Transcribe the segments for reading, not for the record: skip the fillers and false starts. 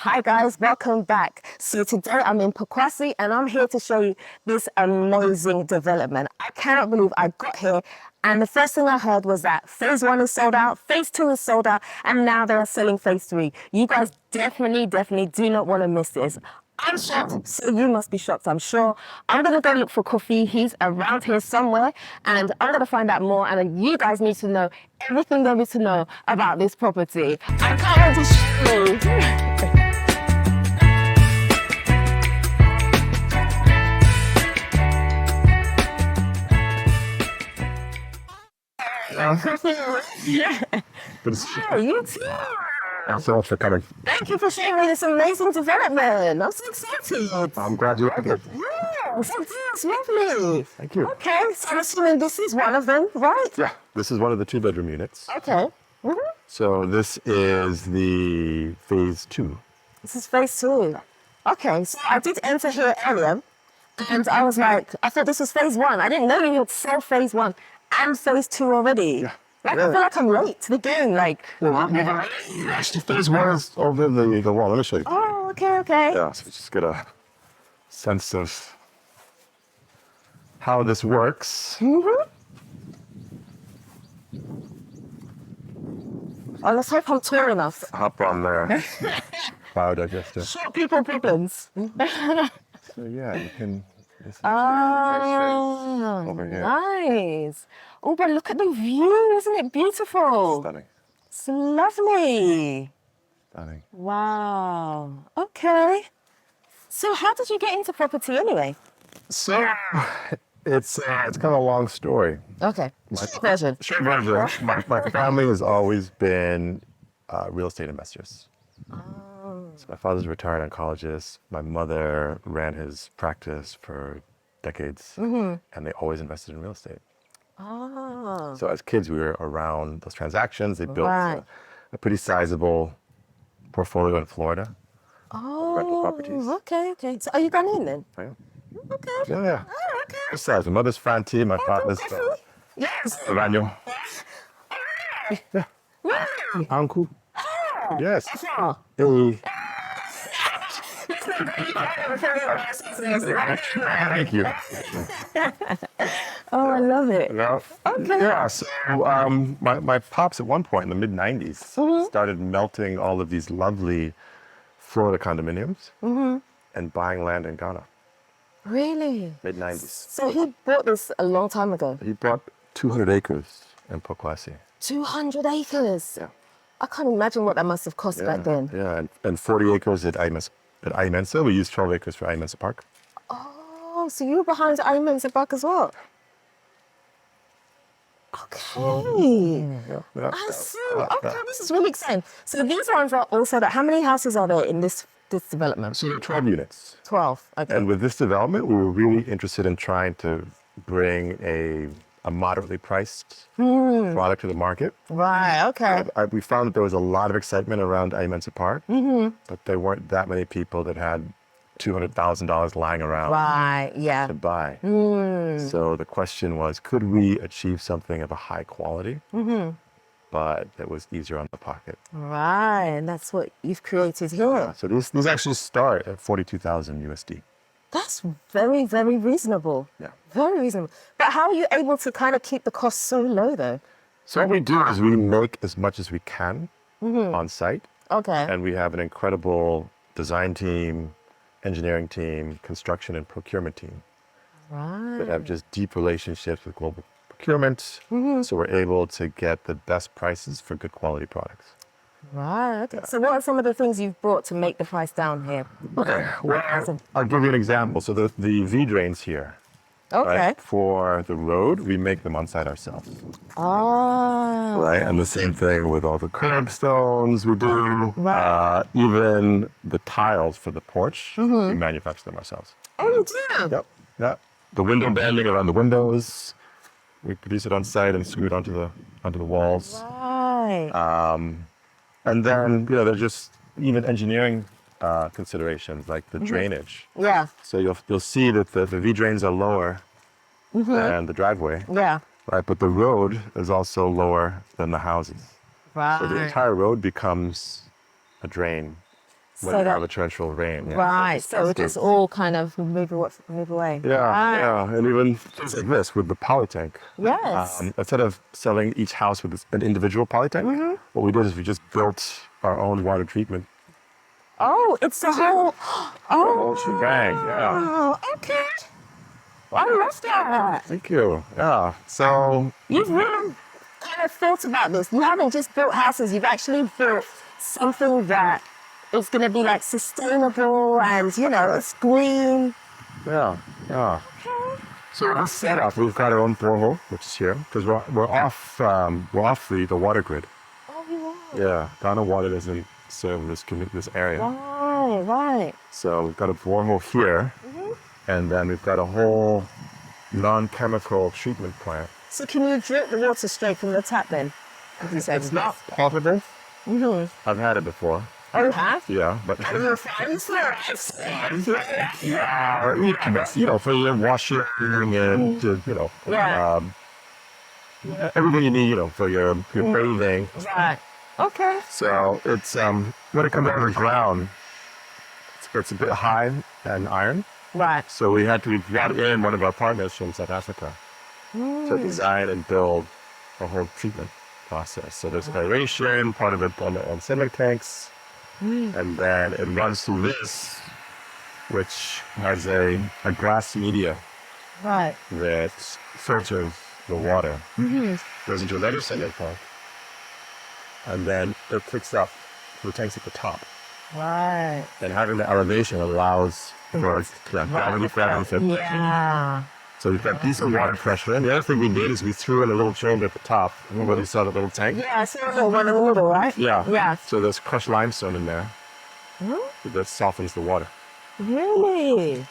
Hi guys, welcome back. So today I'm in Pokuase and I'm here to show you this amazing development. I cannot believe I got here and the first thing I heard was that phase 1 is sold out, phase 2 is sold out, and now they're selling phase 3. You guys definitely do not want to miss this. I'm shocked, so you must be shocked, I'm sure. I'm going to go look for Kofi. He's around here somewhere, and I'm going to find out more, and you guys need to know everything there is to know about this property. I can't wait to show you. Yeah. Hey, you too. Thanks so much for coming. Thank you for showing me this amazing development. I'm so excited. I'm glad you like it. Yeah, it's lovely. Thank you. Okay, so I'm assuming this is one of them, right? Yeah, this is one of the 2-bedroom units. Okay. Mm-hmm. So this is the phase 2. This is phase 2. Okay, so I did enter here earlier, and I was like, I thought this was phase 1. I didn't know you had sold phase 1 and phase 2 already. Yeah. Like, I feel like I'm late to the game, like. Actually, phase 1 is over the wall. Let me show you. Oh, okay. Yeah, so just get a sense of how this works. Mm-hmm. Oh, let's hope I'm tall enough. Hop on there. Biodigester. Short people problems. So yeah, you can. This is Oh, over here. nice. Oh, but look at the view. Isn't it beautiful? Stunning. It's lovely. Stunning. Wow. Okay. So how did you get into property anyway? So it's kind of a long story. Okay. Short version. Short version. My family has always been real estate investors. So my father's a retired oncologist. My mother ran his practice for decades, and they always invested in real estate. Oh. So as kids, we were around those transactions. They built Right. a pretty sizable portfolio in Florida. Rental properties. Okay. So are you Ghanaian then? I am. Okay. Yeah. Oh, okay. Good size. My mother's Fanti, my father's Yes. Rano. Yeah. Wow. Uncle. Yes. Oh. Hey. Thank you. Oh, I love it. No. Okay. Yeah, so my pops at one point in the mid-90s started melting all of these lovely Florida condominiums and buying land in Ghana. Really? Mid-90s. So he bought this a long time ago? He bought 200 acres in Pokuase. 200 acres? Yeah. I can't imagine what that must have cost back then. Yeah, and 40 acres at Imensa. We used 12 acres for Imensa Park. Oh, so you were behind the Imensa Park as well? Okay. Yeah. I see. Okay, this is really exciting. So these ones are also how many houses are there in this development? So there are 12 units. 12. Okay. And with this development, we were really interested in trying to bring a moderately priced product to the market. Right, okay. We found that there was a lot of excitement around Imensa Park, but there weren't that many people that had $200,000 lying around Right, yeah. to buy. So the question was, could we achieve something of a high quality, but that was easier on the pocket? Right, and that's what you've created here. So these actually start at 42,000 USD. That's very, very reasonable. Yeah. Very reasonable. But how are you able to kind of keep the costs so low though? So what we do is we make as much as we can on site. Okay. And we have an incredible design team, engineering team, construction and procurement team that have just deep relationships with global procurement. So we're able to get the best prices for good quality products. Right, okay. So what are some of the things you've brought to make the price down here? Okay, well, I'll give you an example. So the V drains here, Okay. right, for the road, we make them on site ourselves. Oh. Right, and the same thing with all the curbstones we do. Right. Even the tiles for the porch, we manufacture them ourselves. Oh, you do? Yep. The window banding around the windows, we produce it on site and screw it onto the walls. Right. And then, there's just even engineering considerations like the drainage. Yeah. So you'll see that the V drains are lower than the driveway, Yeah. right? But the road is also lower than the houses. Right. So the entire road becomes a drain when you have a torrential rain. Yeah. Right, so it just all kind of move away. Yeah, Right. yeah, and even things like this with the poly tank. Yes. Instead of selling each house with an individual poly tank, what we did is we just built our own water treatment. Oh, it's the whole. Whole shebang, yeah. Oh, okay. I love that. Thank you. Yeah. So You've really kind of thought about this. You haven't just built houses, you've actually built something that is going to be like sustainable and, it's green. yeah, yeah. Okay. So this setup, we've got our own borehole, which is here, because we're off the water grid. Oh, you are. Yeah, Ghana water doesn't serve this area. Right, right. So we've got a borehole here, and then we've got a whole non-chemical treatment plant. So can you drink the water straight from the tap then? It's not potable. I've had it before. Oh, you have? Yeah, but Your friends? yeah, for your washing and Yeah. everything you need, for your bathing. Right. Okay. So it's when it comes out of the ground, it's a bit high in iron. Right. So we brought in one of our partners from South Africa to design and build a whole treatment process. So there's aeration, part of it on similar tanks, and then it runs through this, which has a glass media Right. that filters the water. Goes into another similar tank, and then it picks up the tanks at the top. Right. And having the elevation allows for gravity benefit. Yeah. So we've got decent water pressure. And the other thing we did is we threw in a little chamber at the top. Remember you saw the little tank? Yeah, so a little one in the middle, right? Yeah. Yeah. So there's crushed limestone in there that softens the water. Really?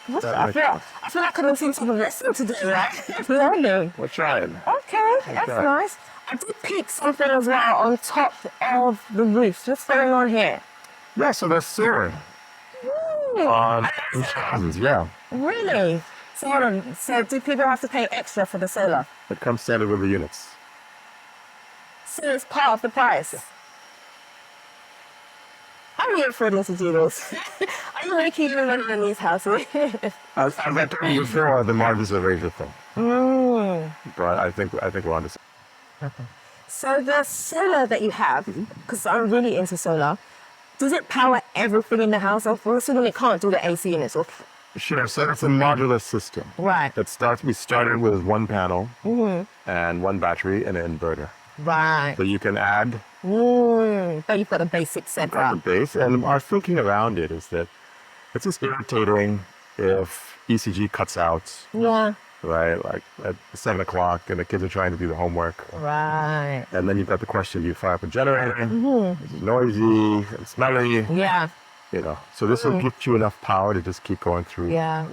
I feel like I'm seeing some lesson today, right? Learning. We're trying. Okay, that's Okay. nice. I did peek something as well on top of the roof. What's going on here? Yeah, so there's solar on each houses, yeah. Really? So hold on. So do people have to pay extra for the solar? It comes standard with the units. So it's part of the price. I'm here for to do this. Are you really keeping money in these houses? As I told you before, the margins are very different. But I think we're on this. So the solar that you have, because I'm really into solar, does it power everything in the house? Or assuming it can't do the AC units off? Sure, so it's a modular system. Right. We started with one panel and one battery and an inverter. Right. So you can add But you've got a basic the setup. base. And our thinking around it is that it's just irritating if ECG cuts out, Yeah. right? Like at 7 o'clock and the kids are trying to do the homework. Right. And then you've got the question, do you fire up a generator? It's noisy, it's smelly, Yeah. So this will give you enough power to just keep going through Yeah.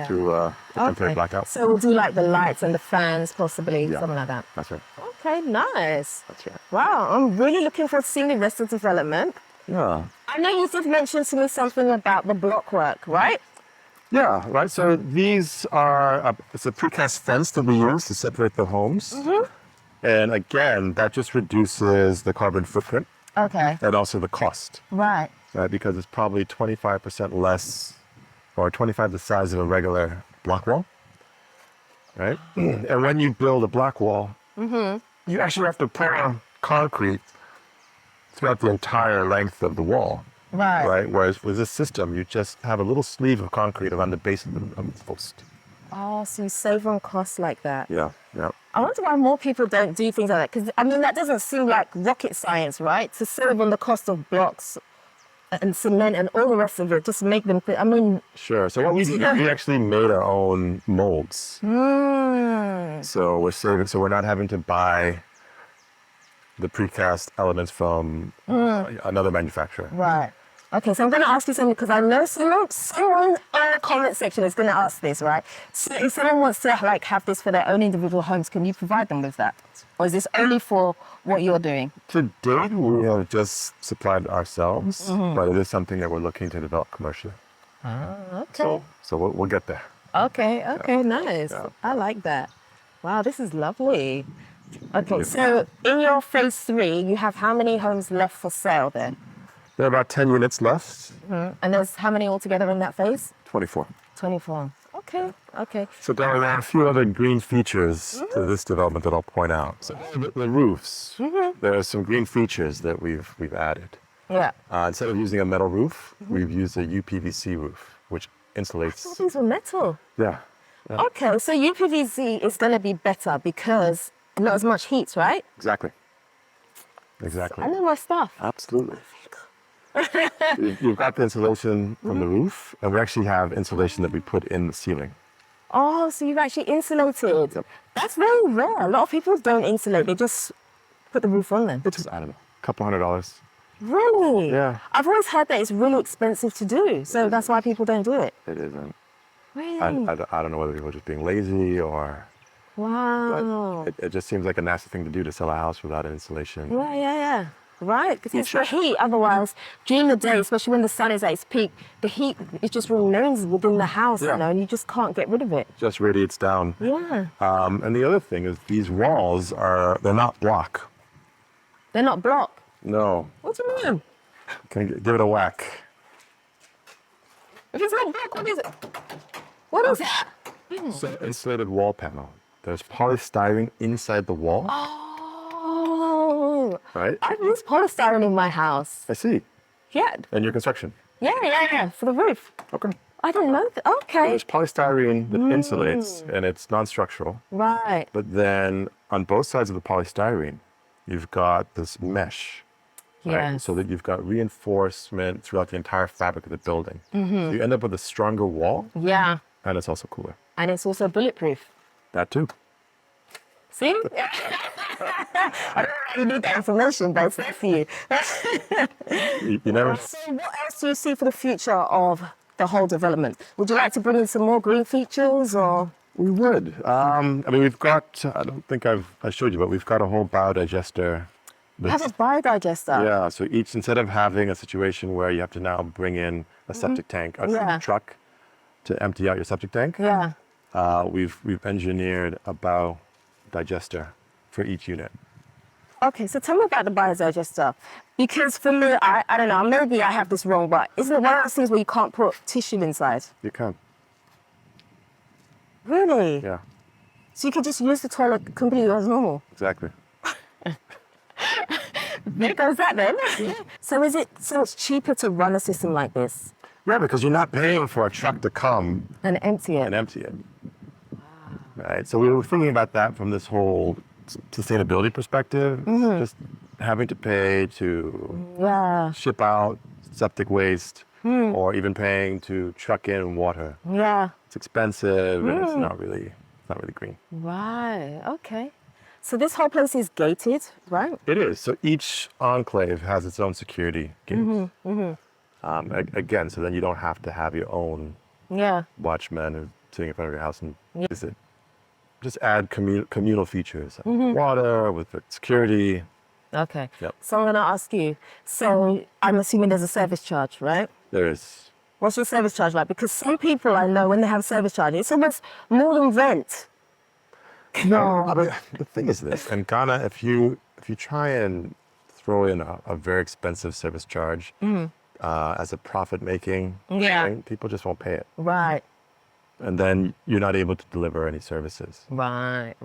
to a temporary blackout. So we'll do like the lights and the fans, possibly, Yeah. something like that. That's right. Okay, nice. That's right. Wow, I'm really looking forward to seeing the rest of the development. Yeah. I know you just mentioned to me something about the block work, right? Yeah, right. So these are, it's a precast fence that we use to separate the homes. And again, that just reduces the carbon footprint Okay. and also the cost, Right. right? Because it's probably 25% less or 25 the size of a regular block wall, right? And when you build a block wall, you actually have to pour concrete throughout the entire length of the wall. Right. Right. Whereas with this system, you just have a little sleeve of concrete around the base of the post. Oh, so you save on costs like that. Yeah. Yeah. I wonder why more people don't do things like that. Because, I mean, that doesn't seem like rocket science, right? To save on the cost of blocks and cement and all the rest of it, just make them, I mean... Sure. So what we did, we actually made our own molds. So we're saving. So we're not having to buy the precast elements from another manufacturer. Right. Okay, so I'm going to ask you something because I know someone in the comment section is going to ask this, right? So if someone wants to like have this for their own individual homes, can you provide them with that? Or is this only for what you're doing? To date, we have just supplied ourselves, but it is something that we're looking to develop commercially. Okay. So we'll get there. Okay, nice. Yeah. I like that. Wow, this is lovely. Okay, so in your phase 3, you have how many homes left for sale then? There are about 10 units left. And there's how many altogether in that phase? 24. 24. Okay, okay. So there are a few other green features to this development that I'll point out. So the roofs, there are some green features that we've added. Yeah. Instead of using a metal roof, we've used a UPVC roof, which insulates. These are metal. Yeah. Okay, so UPVC is going to be better because not as much heat, right? Exactly. Exactly. I know my stuff. Absolutely. You've got the insulation from the roof, and we actually have insulation that we put in the ceiling. Oh, so you've actually insulated. Yep. That's very rare. A lot of people don't insulate. They just put the roof on them. It's just, I don't know, a couple $100. Really? Yeah. I've always heard that it's really expensive to do, so that's why people don't do it. It isn't. Really? I don't know whether people are just being lazy or... Wow. It just seems like a nasty thing to do to sell a house without an insulation. Yeah. Right, because it's the heat. Otherwise, during the day, especially when the sun is at its peak, the heat, it just remains within the house, Yeah. you know, and you just can't get rid of it. Just radiates down. Yeah. And the other thing is these walls they're not block. They're not block. No. What do you mean? Can you give it a whack? If it's not block, what is it? What is it? So insulated wall panel. There's polystyrene inside the wall. Oh. Right? I've used polystyrene in my house. I see. Yeah. And your construction. Yeah. For the roof. Okay. I didn't know that. Okay. There's polystyrene that insulates, and it's non-structural. Right. But then on both sides of the polystyrene, you've got this mesh. Right? Yes. So that you've got reinforcement throughout the entire fabric of the building. So you end up with a stronger wall, Yeah. and it's also cooler. And it's also bulletproof. That too. See? I don't really need that information, but it's there for you. You never. So what else do you see for the future of the whole development? Would you like to bring in some more green features or? We would. I mean, we've got. I don't think I showed you, but we've got a whole biodigester. Have a biodigester? Yeah. So instead of having a situation where you have to now bring in a septic tank, a truck, to empty out your septic tank. Yeah. We've engineered a biodigester for each unit. Okay, so tell me about the biodigester. Because for me, I don't know, maybe I have this wrong, but isn't it one of those things where you can't put tissue inside? You can. Really? Yeah. So you can just use the toilet completely as normal? Exactly. There goes that then. So it's cheaper to run a system like this? Yeah, because you're not paying for a truck to come And empty it? and empty it. Right. So we were thinking about that from this whole sustainability perspective. Just having to pay to Yeah. ship out septic waste, or even paying to truck in water. Yeah. It's expensive, and it's not really green. Right. Okay. So this whole place is gated, right? It is. So each enclave has its own security gates. Again, so then you don't have to have your own Yeah. watchmen who sitting in front of your house and visit. Just add communal features, like water with security. Okay. Yep. So I'm going to ask you. So I'm assuming there's a service charge, right? There is. What's your service charge like? Because some people I know, when they have service charge, it's almost more than rent. No, I mean, the thing is this. In Ghana, if you try and throw in a very expensive service charge as a profit-making thing, people just won't pay it. Right. And then you're not able to deliver any services. Right.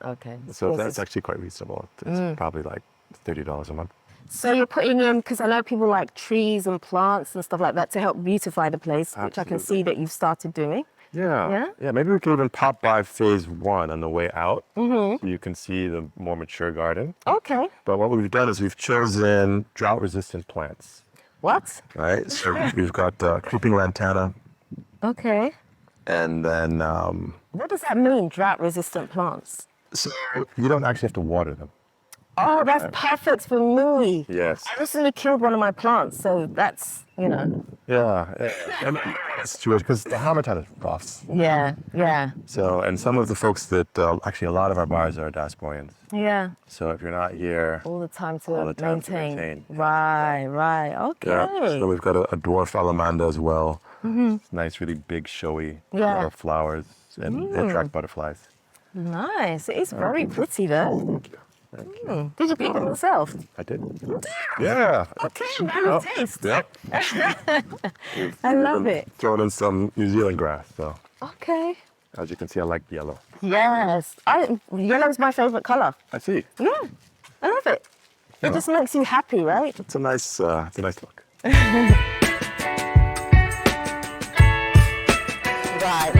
Okay. So that's actually quite reasonable. It's probably like $30 a month. So you're putting in, because I know people like trees and plants and stuff like that to help beautify the place, which I can see that you've started doing. Yeah. Maybe we could even pop by phase 1 on the way out, so you can see the more mature garden. Okay. But what we've done is we've chosen drought-resistant plants. What? Right. So we've got creeping lantana, Okay. and then What does that mean, drought-resistant plants? so you don't actually have to water them. Oh, that's perfect for me. Yes. I recently killed one of my plants, so that's, Yeah. And it's true because the habitat is rough. Yeah. So, and some of the folks that actually a lot of our buyers are diasporians. Yeah. So if you're not here, All the time to, All the time to maintain. maintain. Right. Okay. yeah. So we've got a dwarf alamanda as well. Nice, really big, showy Yeah. flowers, and they attract butterflies. Nice. It is very pretty though. Did you make it yourself? I did. Yeah. Okay, very taste. Yep. I love it. Thrown in some New Zealand grass. So Okay. as you can see, I like yellow. Yes. Yellow's my favorite color. I see. Yeah. I love it. It just makes you happy, right? It's a nice look. Right.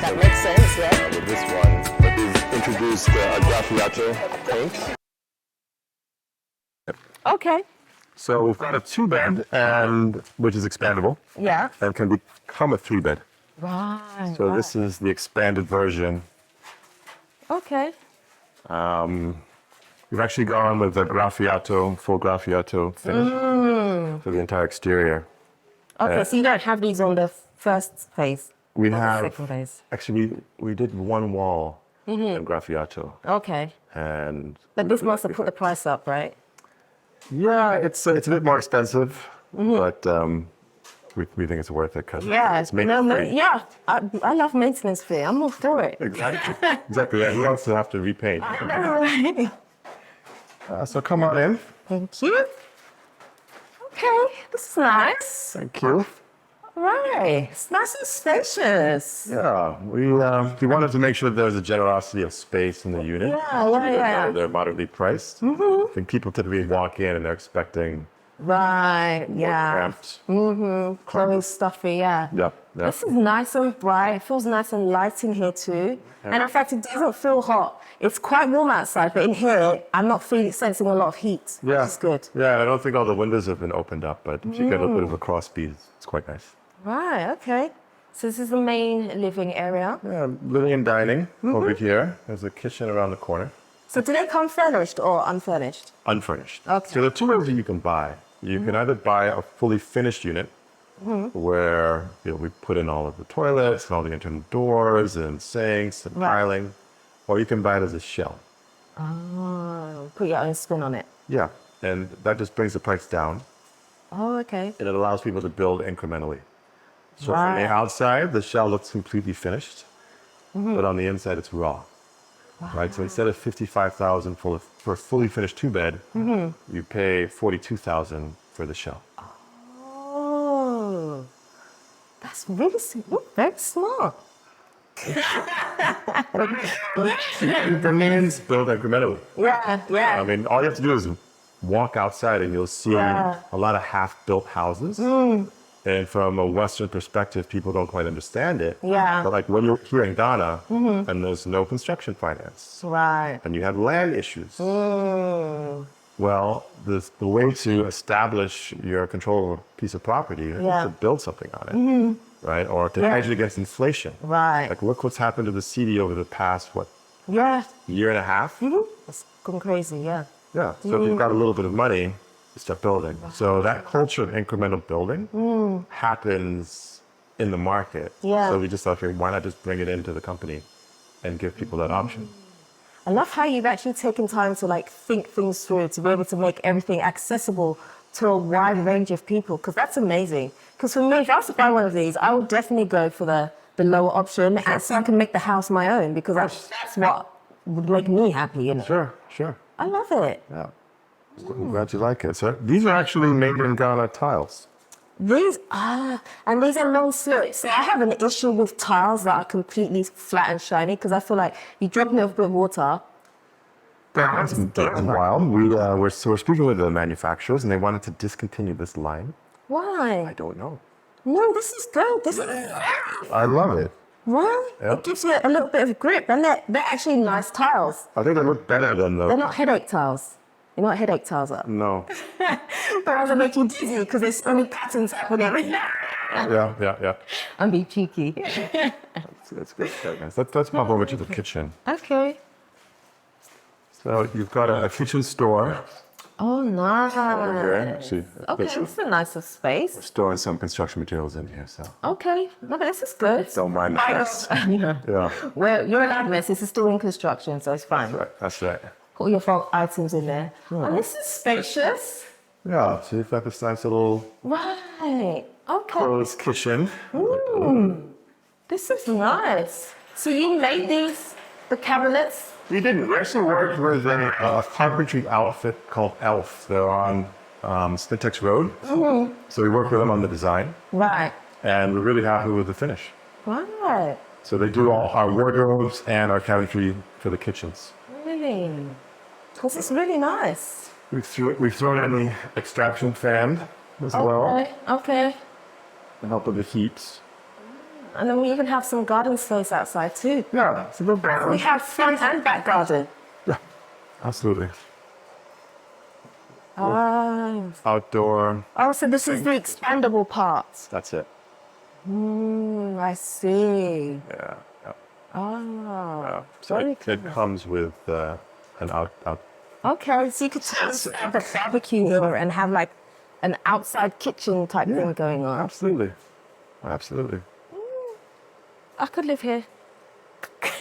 That makes sense, yeah. With this one, we've introduced a graffiato paint. Okay. So we've got a 2-bed, and which is expandable, Yeah. and can become a 3-bed. Right. So this is the expanded version. Okay. We've actually gone with the graffiato, full graffiato finish for the entire exterior. Okay, so you don't have these on the first phase? We or the have second phase? actually we did one wall in graffiato, Okay. and But this must have put the price up, right? yeah, it's a bit more expensive, but we think it's worth it because Yeah. it's maintenance free. Yeah. I love maintenance fee. I'm all for it. Exactly. Exactly. Yeah. Who wants to have to repaint? I know, right? So come on in. Thank you. Okay, this is nice. Thank you. Right. It's nice and spacious. Yeah, we wanted to make sure there's a generosity of space in the unit. Yeah. They're moderately priced. I think people typically walk in and they're expecting Right, yeah. cramped. Clothes, stuffy, yeah. Yeah, yeah. This is nice and bright. It feels nice and light in here too. And in fact, it doesn't feel hot. It's quite warm outside, but in here, I'm not sensing a lot of heat, Yeah. which is good. Yeah, I don't think all the windows have been opened up, but if you get a bit of a cross speed, it's quite nice. Right, okay. So this is the main living area. Yeah, living and dining over here. There's a kitchen around the corner. So do they come furnished or unfurnished? Unfurnished. Okay. So there are two ways that you can buy. You can either buy a fully finished unit where we put in all of the toilets and all the internal doors and sinks and Right. tiling, or you can buy it as a shell. Oh, put your own spin on it. Yeah, and that just brings the price down, Oh, okay. and it allows people to build incrementally. So from Right. the outside, the shell looks completely finished, but on the inside, it's raw. Right, so instead of $55,000 for a fully finished 2-bed, you pay $42,000 for the shell. Oh, that's really very smart. The means build incrementally. Yeah. I mean, all you have to do is walk outside and you'll see Yeah. a lot of half-built houses. And from a Western perspective, people don't quite understand it. Yeah. But like when you're here in Ghana and there's no construction finance Right. and you have land issues, well, the way to establish your control of a piece of property is Yeah. to build something on it, right? Or to hedge it against inflation. Right. Like look what's happened to the CD over the past, Yeah. year and a half? It's gone crazy, yeah. Yeah. So if you've got a little bit of money, you start building. So that culture of incremental building happens in the market. Yeah. So we just thought, okay, why not just bring it into the company and give people that option? I love how you've actually taken time to like think things through to be able to make everything accessible to a wide range of people, because that's amazing. Because for me, if I was to buy one of these, I would definitely go for the lower option, and so I can make the house my own, because that's what would make me happy, you know. Sure. I love it. Yeah. I'm glad you like it. So these are actually made in Ghana tiles. These and these are long slopes. So I have an issue with tiles that are completely flat and shiny, because I feel like you drop in a bit of water. That's wild. We're speaking with the manufacturers, and they wanted to discontinue this line. I Why? don't know. No, this is good. This is I love it. right. Yeah. It gives you a little bit of grip, and they're actually nice tiles. I think they look better than They're the. not headache tiles. You know what headache tiles are? No. But they make you dizzy because there's so many patterns happening. Yeah. I'm being cheeky. That's good. Let's pop over to the kitchen. Okay. So you've got a kitchen store Oh, nice. here. See, Okay, this is a nicer space. storing some construction materials in here. So Okay, no, but this is good. don't mind the mess. Yeah, Well, you're allowed mess. This is still in construction, so it's fine. that's right. Put your folk items in there. And this is spacious. Yeah, so you've got this nice little Right. Okay. closed kitchen. This is nice. So you made the cabinets We didn't. We actually worked with a carpentry outfit called Elf. They're on Spintex Road. So we worked with them on the design. Right. And we're really happy with the finish. Right. So they do all our wardrobes and our cabinetry for the kitchens. Really? Because it's really nice. We've thrown in the extraction fan as well Okay. to help with the heat. And then we even have some garden space outside too. Yeah, it's a little better. We have front and back garden. Yeah, absolutely. Oh. Outdoor. Oh, so this is the expandable part. That's it. I see. Yeah. Yeah. Oh. So it comes with an out. Okay, so you could have a barbecue here and have like an outside kitchen type thing going on. Absolutely. Absolutely. I could live here.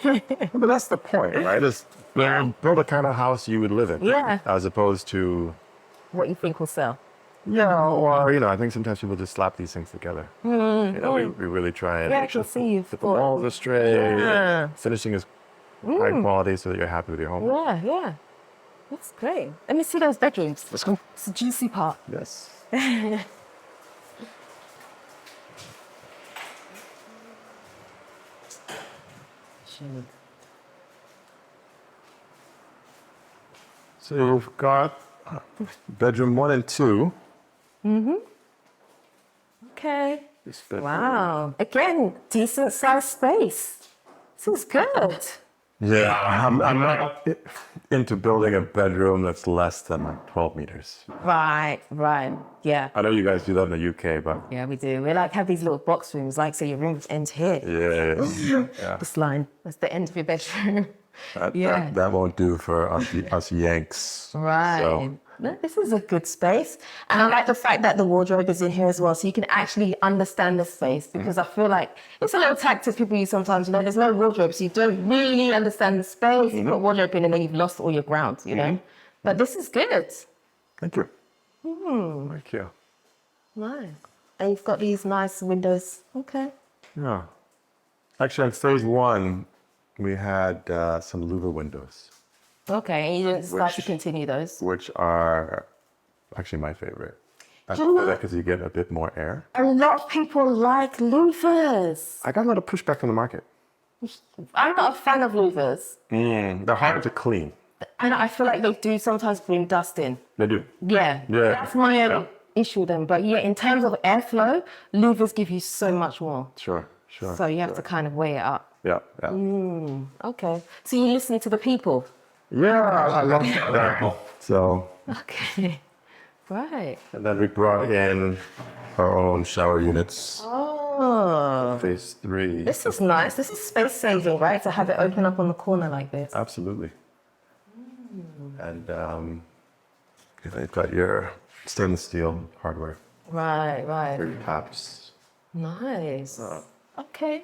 But that's the point, right? Is build the kind of house you would live in. Yeah. As opposed to. What you think will sell. Yeah, or, I think sometimes people just slap these things together. We really try and Yeah, I can see you. put the walls are straight. Yeah. Finishing is high quality so that you're happy with your home. Yeah, yeah. That's great. Let me see those bedrooms. Let's go. It's the juicy part. Yes. So you've got bedroom 1 and 2. Okay. This bedroom. Wow. Again, decent sized space. This is good. Yeah, I'm not into building a bedroom that's less than 12 meters. Right. Yeah. I know you guys do that in the UK, but Yeah, we do. We like have these little box rooms, like so your room ends here. yeah. This line. That's the end of your bedroom. That won't do for us Yanks. Right. So, No, this is a good space. And I like the fact that the wardrobe is in here as well, so you can actually understand the space, because I feel like it's a little tactic people use sometimes, there's no wardrobe, so you don't really understand the space. You put wardrobe in and then you've lost all your ground, But this is good. thank you. Thank you. Nice. And you've got these nice windows. Okay. Yeah. Actually, on phase 1, we had some louver windows, Okay, and you didn't decide to continue those. which are actually my favorite. I Do you know- feel that because you get a bit more air. A lot of people like louvers. I got a lot of pushback from the market. I'm not a fan of louvers. They're hard to clean. And I feel like they do sometimes bring dust in. They do. Yeah. Yeah. That's my issue with them. But yeah, in terms of airflow, louvers give you so much more. Sure. So you have to kind of weigh it up. Yeah. Okay. So you listen to the people. Yeah, I love that. So, Okay. Right. and then we brought in our own shower units. Oh. Phase 3. This is nice. This is space saving, right? To have it open up on the corner like this. Absolutely. And you've got your stainless steel hardware. Right. Your taps. Nice. Okay.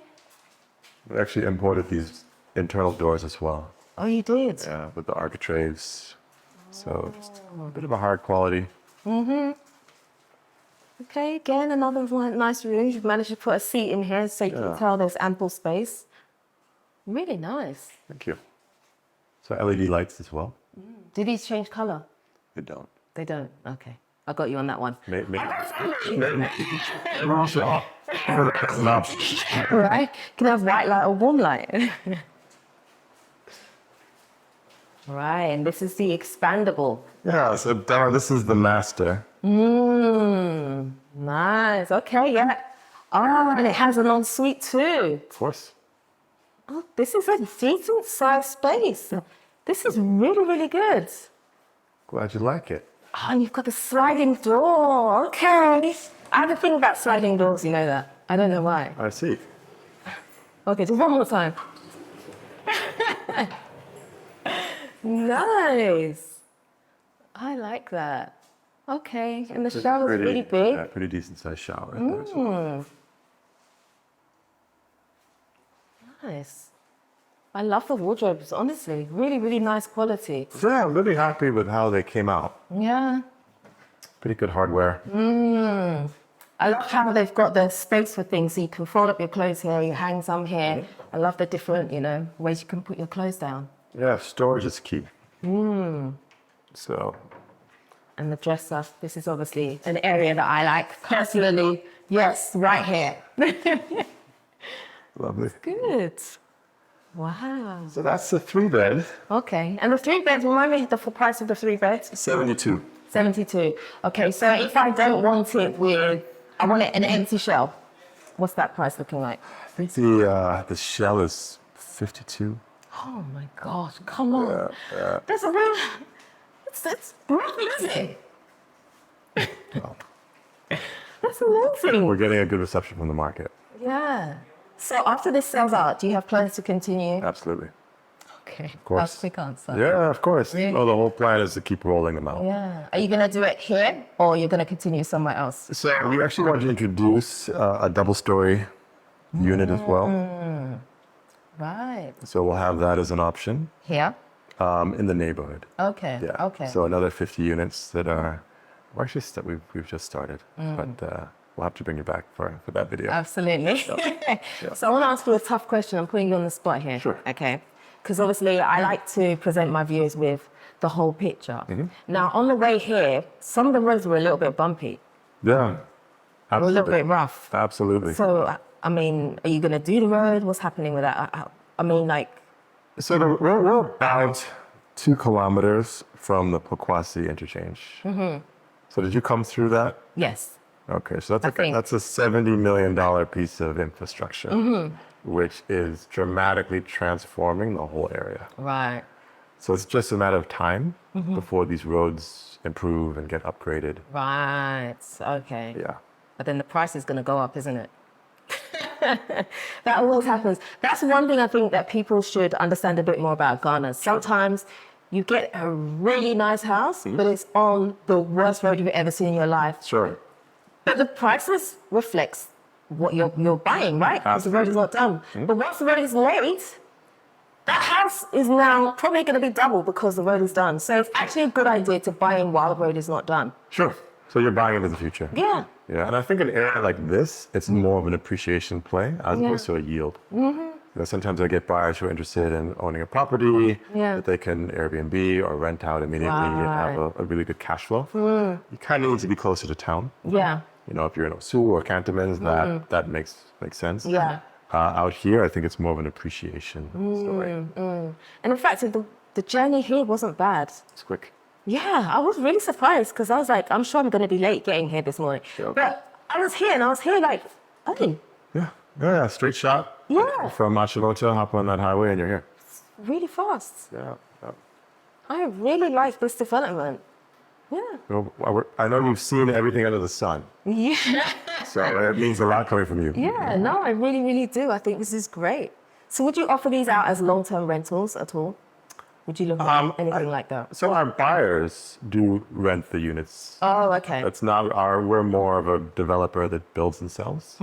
We actually imported these internal doors as well. Oh, you did? Yeah, with the architraves. So just a bit of a hard quality. Okay, again, another one, nice room. You've managed to put a seat in here so you can tell there's ample space. Really nice. Thank you. So LED lights as well. Do these change color? They don't. They don't. Okay. I got you on that one. Maybe. Right? Can I have white light or warm light? Right, and this is the expandable. Yeah, so this is the master. Nice. Okay, yeah. Oh, and it has an ensuite too. Of course. Oh, this is a decent sized space. This is really, really good. Glad you like it. Oh, and you've got the sliding door. Okay. I have a thing about sliding doors, you know that. I don't know why. I see. Okay, just one more time. Nice. I like that. Okay, and the shower's really big. Yeah, pretty decent sized shower. Right there, so. Nice. I love the wardrobes, honestly. Really, really nice quality. Yeah, I'm really happy with how they came out. Yeah. Pretty good hardware. I love how they've got the space for things, so you can fold up your clothes here, you hang some here. I love the different, ways you can put your clothes down. Yeah, storage is key. So, And the dresser, this is obviously an area that I like personally. Yes, right here. lovely. Good. Wow. So that's the 3-bed. Okay. And the 3 beds, remind me the full price of the 3 beds? 72. 72. Okay, so if I don't want it with, I want it an empty shell, what's that price looking like? I think the shell is 52. Oh my gosh, come on. Yeah. That's a real, that's nothing, is it? Well, That's amazing. we're getting a good reception from the market. Yeah. So after this sells out, do you have plans to continue? Absolutely. Okay. Of course. That's a quick answer. Yeah, of course. Really? Well, the whole plan is to keep rolling them out. Yeah. Are you going to do it here or you're going to continue somewhere else? So we actually want to introduce a double-story unit as well. Right. So we'll have that as an option Here? in the neighborhood. Okay. Yeah. Okay. So another 50 units that are, well, actually we've just started, but we'll have to bring you back for that video. Absolutely. So I want to ask you a tough question. I'm putting you on the spot here. Sure. Okay. Because obviously I like to present my viewers with the whole picture. Now, on the way here, some of the roads were a little bit bumpy, Yeah. a little Absolutely. bit rough. Absolutely. So, I mean, are you going to do the road? What's happening with that? I mean, like, So we're about 2 kilometers from the Pokuase interchange. So did you come through that? yes. Okay, so I think- that's a $70 million piece of infrastructure, which is dramatically transforming the whole area. Right. So it's just a matter of time before these roads improve and get upgraded. Right. Okay. Yeah. But then the price is going to go up, isn't it? That always happens. That's one thing I think that people should understand a bit more about Ghana. Sometimes you get a really nice house, but it's on the worst road you've ever seen in your life. Sure. But the prices reflects what you're buying, right? Because the road is not done. But once the road is laid, that house is now probably going to be double because the road is done. So it's actually a good idea to buy in while the road is not done. Sure. So you're buying into the future. Yeah. Yeah, and I think an area like this, it's more of an appreciation play as opposed to a yield. You know, sometimes I get buyers who are interested in owning a property that they can Airbnb or rent out immediately and have a really good cash flow. You kind of need to be closer to town. Yeah. You know, if you're in Osu or Cantonments, that makes sense. Yeah. Out here, I think it's more of an appreciation story. And in fact, the journey here wasn't bad. It's quick. Yeah, I was really surprised because I was like, I'm sure I'm going to be late getting here this morning. Sure. But I was here like, oh, Yeah, straight shot. Yeah. From Machimoto, hop on that highway and you're here. really fast. Yeah. I really like this development. Yeah. Well, I know you've seen everything under the sun, Yeah. so it means a lot coming from you. Yeah, no, I really, really do. I think this is great. So would you offer these out as long-term rentals at all? Would you look at anything like that? So our buyers do rent the units. Oh, okay. That's not we're more of a developer that builds and sells.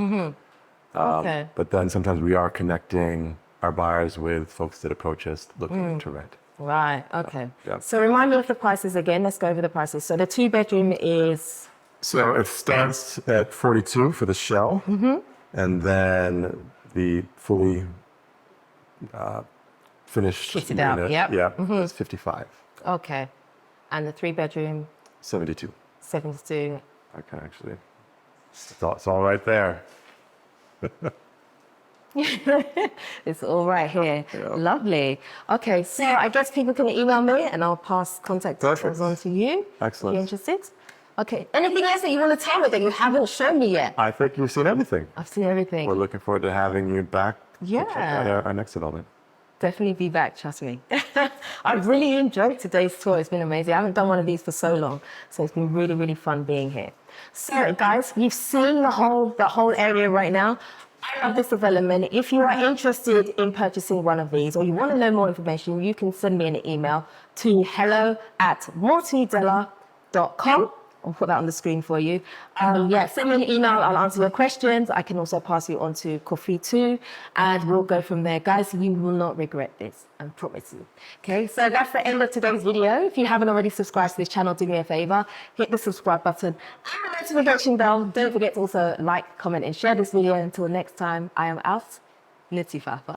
Okay. But then sometimes we are connecting our buyers with folks that approach us looking to rent. Right, okay. Yeah. So remind me of the prices again. Let's go over the prices. So the 2-bedroom is... So it starts at 42 for the shell, and then the fully finished Kitted out, unit, yep. is 55, Okay. And the 3-bedroom, 72. 72. Okay, actually, it's all right there. It's all right here. Yeah. Lovely. Okay, so I guess people can email me and I'll pass contact details Perfect. on to you. Excellent. If you're interested. Okay. Anything else that you want to tell me that you haven't shown me yet? I think you've seen everything. I've seen everything. We're looking forward to having you back. Yeah. At our next development. Definitely be back, trust me. I've really enjoyed today's tour. It's been amazing. I haven't done one of these for so long, so it's been really, really fun being here. So, guys, you've seen the whole area right now. I love this development. If you are interested in purchasing one of these or you want to know more information, you can send me an email to hello@mortydela.com. I'll put that on the screen for you. Send me an email. I'll answer your questions. I can also pass you on to Kofi too, and we'll go from there. Guys, you will not regret this, I promise you. Okay, so that's the end of today's video. If you haven't already subscribed to this channel, do me a favor, hit the subscribe button and the notification bell. Don't forget to also like, comment, and share this video. Until next time, I am out. Nitty Fafa.